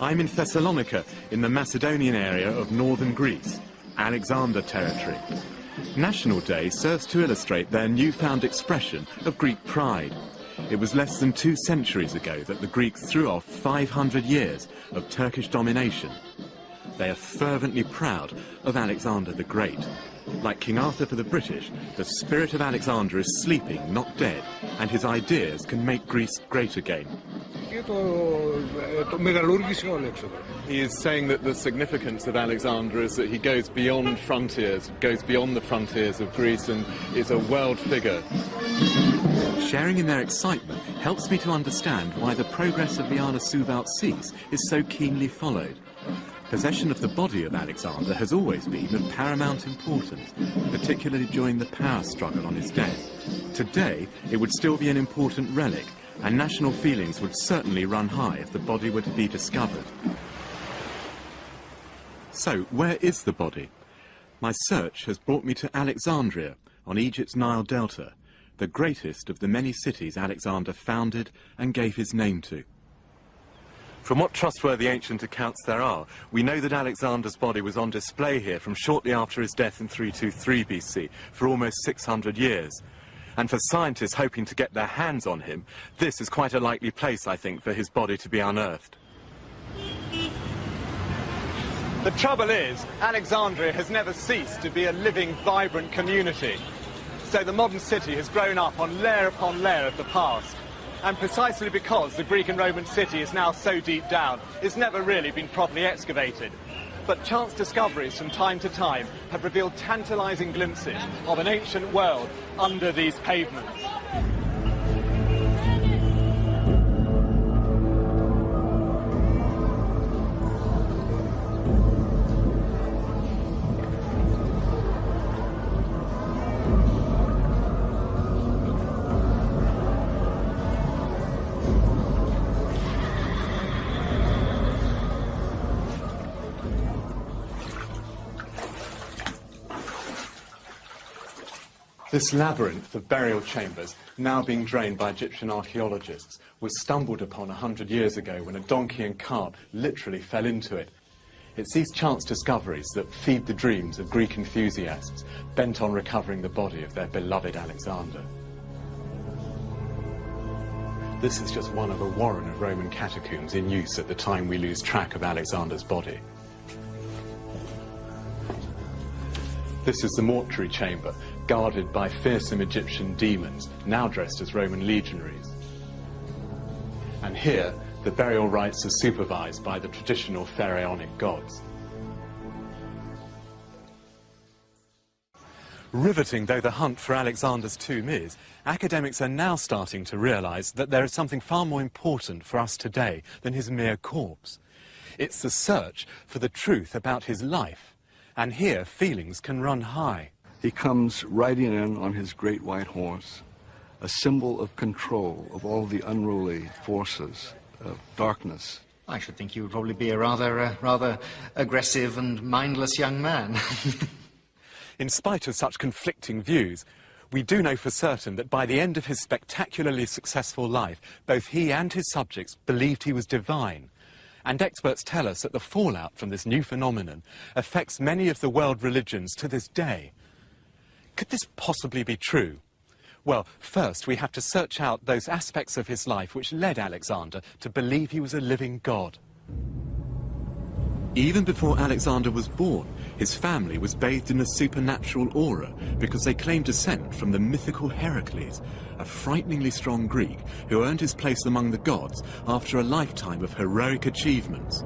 I'm in Thessalonica, in the Macedonian area of northern Greece, Alexander territory. National Day serves to illustrate their newfound expression of Greek pride. It was less than 2 centuries ago that the Greeks threw off 500 years of Turkish domination. They are fervently proud of Alexander the Great. Like King Arthur for the British, the spirit of Alexander is sleeping, not dead, and his ideas can make Greece great again. He is saying that the significance of Alexander is that he goes beyond frontiers, goes beyond the frontiers of Greece and is a world figure. Sharing in their excitement helps me to understand why the progress of the Suvaltsis is so keenly followed. Possession of the body of Alexander has always been of paramount importance, particularly during the power struggle on his death. Today, it would still be an important relic, and national feelings would certainly run high if the body were to be discovered. So, where is the body? My search has brought me to Alexandria, on Egypt's Nile Delta, the greatest of the many cities Alexander founded and gave his name to. From what trustworthy ancient accounts there are, we know that Alexander's body was on display here from shortly after his death in 323 BC, for almost 600 years. And for scientists hoping to get their hands on him, this is quite a likely place, I think, for his body to be unearthed. The trouble is, Alexandria has never ceased to be a living, vibrant community. So the modern city has grown up on layer upon layer of the past. And precisely because the Greek and Roman city is now so deep down, it's never really been properly excavated. But chance discoveries from time to time have revealed tantalizing glimpses of an ancient world under these pavements. This labyrinth of burial chambers, now being drained by Egyptian archaeologists, was stumbled upon 100 years ago when a donkey and cart literally fell into it. It's these chance discoveries that feed the dreams of Greek enthusiasts bent on recovering the body of their beloved Alexander. This is just one of a warren of Roman catacombs in use at the time we lose track of Alexander's body. This is the mortuary chamber, guarded by fearsome Egyptian demons, now dressed as Roman legionaries. And here, the burial rites are supervised by the traditional pharaonic gods. Riveting though the hunt for Alexander's tomb is, academics are now starting to realize that there is something far more important for us today than his mere corpse. It's the search for the truth about his life, and here feelings can run high. He comes riding in on his great white horse, a symbol of control of all the unruly forces of darkness. I should think you would probably be a rather aggressive and mindless young man. In spite of such conflicting views, we do know for certain that by the end of his spectacularly successful life, both he and his subjects believed he was divine. And experts tell us that the fallout from this new phenomenon affects many of the world religions to this day. Could this possibly be true? Well, first we have to search out those aspects of his life which led Alexander to believe he was a living god. Even before Alexander was born, his family was bathed in a supernatural aura because they claimed descent from the mythical Heracles, a frighteningly strong Greek who earned his place among the gods after a lifetime of heroic achievements.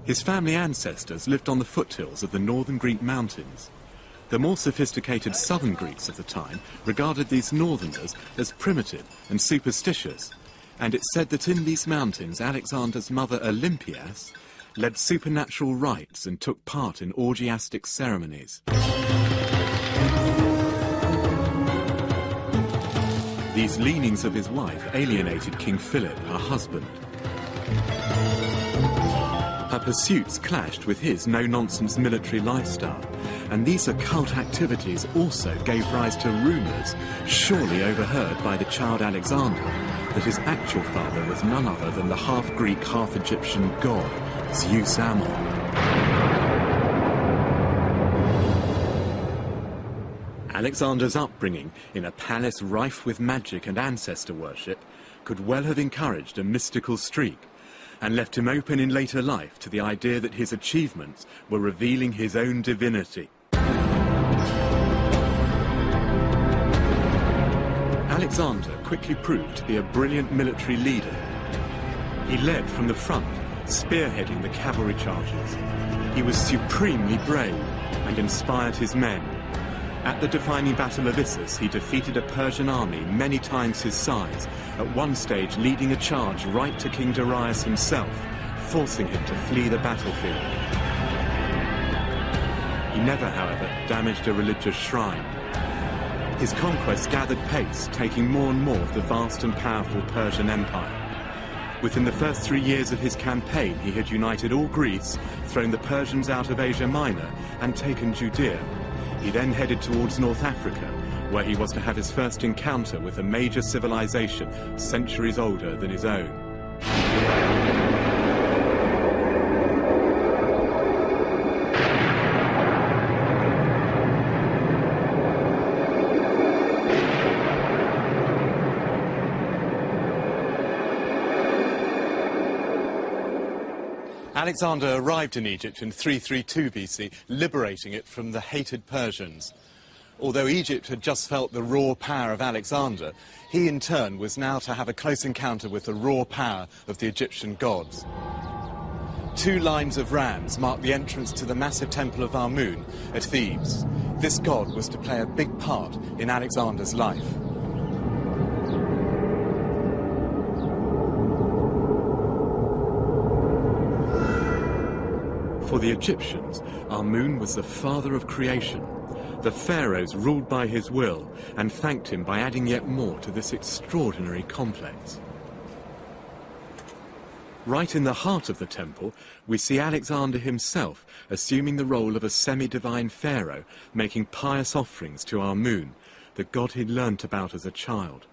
His family ancestors lived on the foothills of the northern Greek mountains. The more sophisticated southern Greeks of the time regarded these northerners as primitive and superstitious, and it's said that in these mountains Alexander's mother Olympias led supernatural rites and took part in orgiastic ceremonies. These leanings of his wife alienated King Philip, her husband. Her pursuits clashed with his no-nonsense military lifestyle, and these occult activities also gave rise to rumours, surely overheard by the child Alexander, that his actual father was none other than the half-Greek, half-Egyptian god, Zeus Ammon. Alexander's upbringing in a palace rife with magic and ancestor worship could well have encouraged a mystical streak and left him open in later life to the idea that his achievements were revealing his own divinity. Alexander quickly proved to be a brilliant military leader. He led from the front, spearheading the cavalry charges. He was supremely brave and inspired his men. At the defining Battle of Issus, he defeated a Persian army many times his size, at one stage leading a charge right to King Darius himself, forcing him to flee the battlefield. He never, however, damaged a religious shrine. His conquests gathered pace, taking more and more of the vast and powerful Persian Empire. Within the first 3 years of his campaign, he had united all Greece, thrown the Persians out of Asia Minor, and taken Judea. He then headed towards North Africa, where he was to have his first encounter with a major civilization centuries older than his own. Alexander arrived in Egypt in 332 BC, liberating it from the hated Persians. Although Egypt had just felt the raw power of Alexander, he in turn was now to have a close encounter with the raw power of the Egyptian gods. 2 lines of rams marked the entrance to the massive temple of Amun at Thebes. This god was to play a big part in Alexander's life. For the Egyptians, Amun was the father of creation. The pharaohs ruled by his will and thanked him by adding yet more to this extraordinary complex. Right in the heart of the temple, we see Alexander himself assuming the role of a semi-divine pharaoh, making pious offerings to Amun, the god he'd learnt about as a child.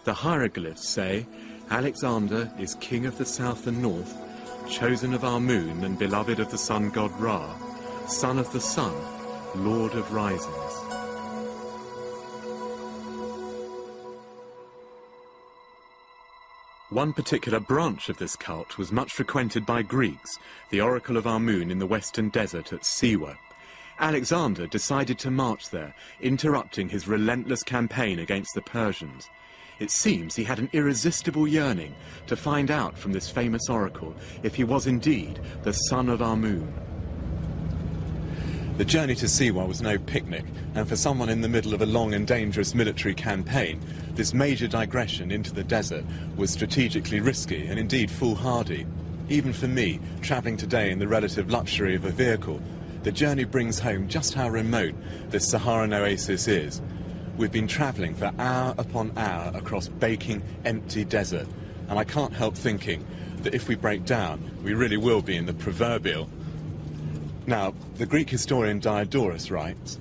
The hieroglyphs say, Alexander is king of the south and north, chosen of Amun and beloved of the sun god Ra, son of the sun, lord of risings. One particular branch of this cult was much frequented by Greeks, the oracle of Amun in the western desert at Siwa. Alexander decided to march there, interrupting his relentless campaign against the Persians. It seems he had an irresistible yearning to find out from this famous oracle if he was indeed the son of Amun. The journey to Siwa was no picnic, and for someone in the middle of a long and dangerous military campaign, this major digression into the desert was strategically risky and indeed foolhardy. Even for me, travelling today in the relative luxury of a vehicle, the journey brings home just how remote this Saharan oasis is. We've been travelling for hour upon hour across baking, empty desert, and I can't help thinking that if we break down, we really will be in the proverbial. Now, the Greek historian Diodorus writes,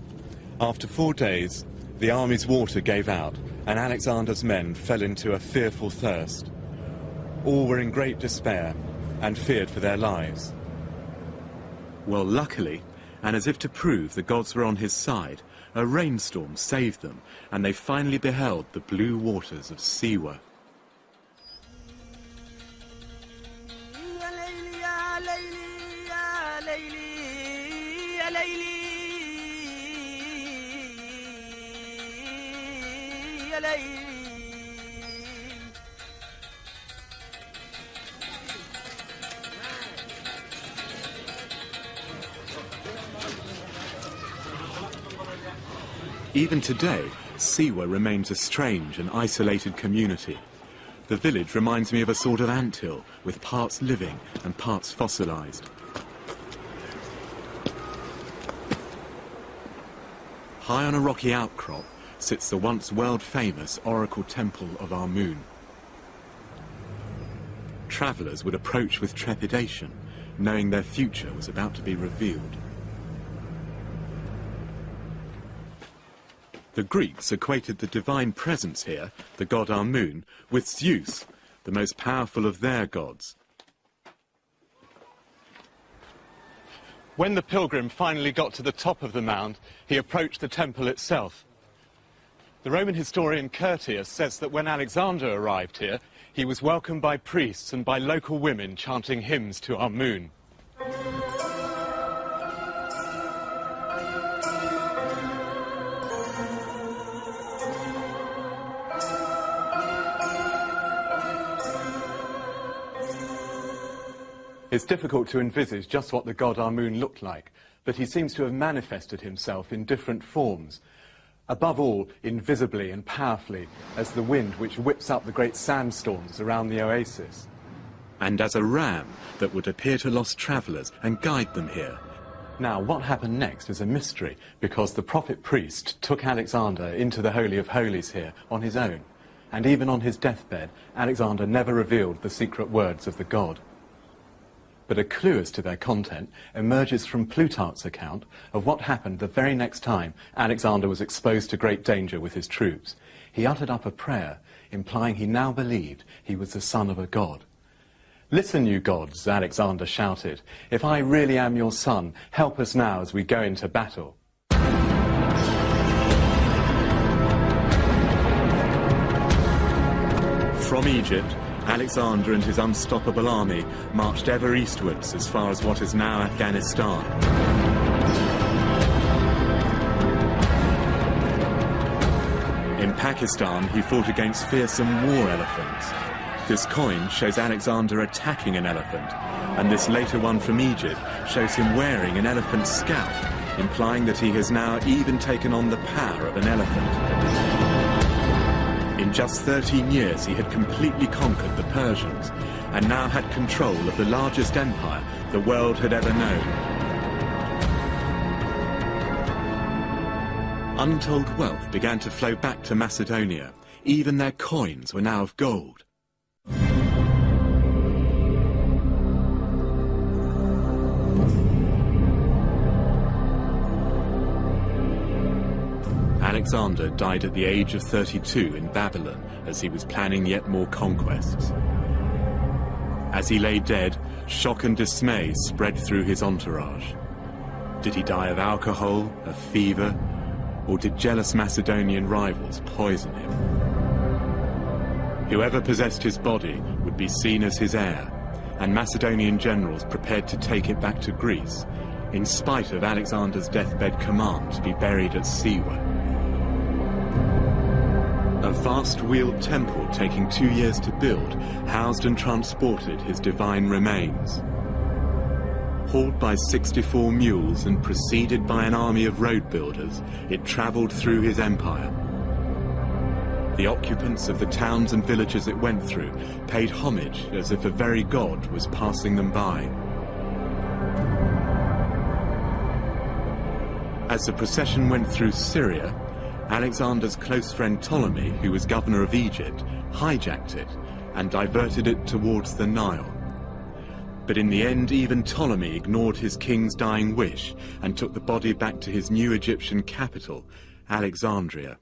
after 4 days, the army's water gave out, and Alexander's men fell into a fearful thirst. All were in great despair and feared for their lives. Well, luckily, and as if to prove the gods were on his side, a rainstorm saved them, and they finally beheld the blue waters of Siwa. Even today, Siwa remains a strange and isolated community. The village reminds me of a sort of anthill, with parts living and parts fossilized. High on a rocky outcrop sits the once world-famous oracle temple of Amun. Travellers would approach with trepidation, knowing their future was about to be revealed. The Greeks equated the divine presence here, the god Amun, with Zeus, the most powerful of their gods. When the pilgrim finally got to the top of the mound, he approached the temple itself. The Roman historian Curtius says that when Alexander arrived here, he was welcomed by priests and by local women chanting hymns to Amun. It's difficult to envisage just what the god Amun looked like, but he seems to have manifested himself in different forms. Above all, invisibly and powerfully, as the wind which whips up the great sandstorms around the oasis. And as a ram that would appear to lost travellers and guide them here. Now, what happened next is a mystery, because the prophet priest took Alexander into the Holy of Holies here on his own. And even on his deathbed, Alexander never revealed the secret words of the god. But a clue as to their content emerges from Plutarch's account of what happened the very next time Alexander was exposed to great danger with his troops. He uttered up a prayer, implying he now believed he was the son of a god. "Listen, you gods," Alexander shouted. "If I really am your son, help us now as we go into battle." From Egypt, Alexander and his unstoppable army marched ever eastwards as far as what is now Afghanistan. In Pakistan, he fought against fearsome war elephants. This coin shows Alexander attacking an elephant, and this later one from Egypt shows him wearing an elephant's scalp, implying that he has now even taken on the power of an elephant. In just 13 years, he had completely conquered the Persians, and now had control of the largest empire the world had ever known. Untold wealth began to flow back to Macedonia. Even their coins were now of gold. Alexander died at the age of 32 in Babylon as he was planning yet more conquests. As he lay dead, shock and dismay spread through his entourage. Did he die of alcohol, of fever, or did jealous Macedonian rivals poison him? Whoever possessed his body would be seen as his heir, and Macedonian generals prepared to take it back to Greece, in spite of Alexander's deathbed command to be buried at Siwa. A vast wheeled temple taking 2 years to build housed and transported his divine remains. Hauled by 64 mules and preceded by an army of road builders, it travelled through his empire. The occupants of the towns and villages it went through paid homage as if a very god was passing them by. As the procession went through Syria, Alexander's close friend Ptolemy, who was governor of Egypt, hijacked it and diverted it towards the Nile. But in the end, even Ptolemy ignored his king's dying wish and took the body back to his new Egyptian capital, Alexandria.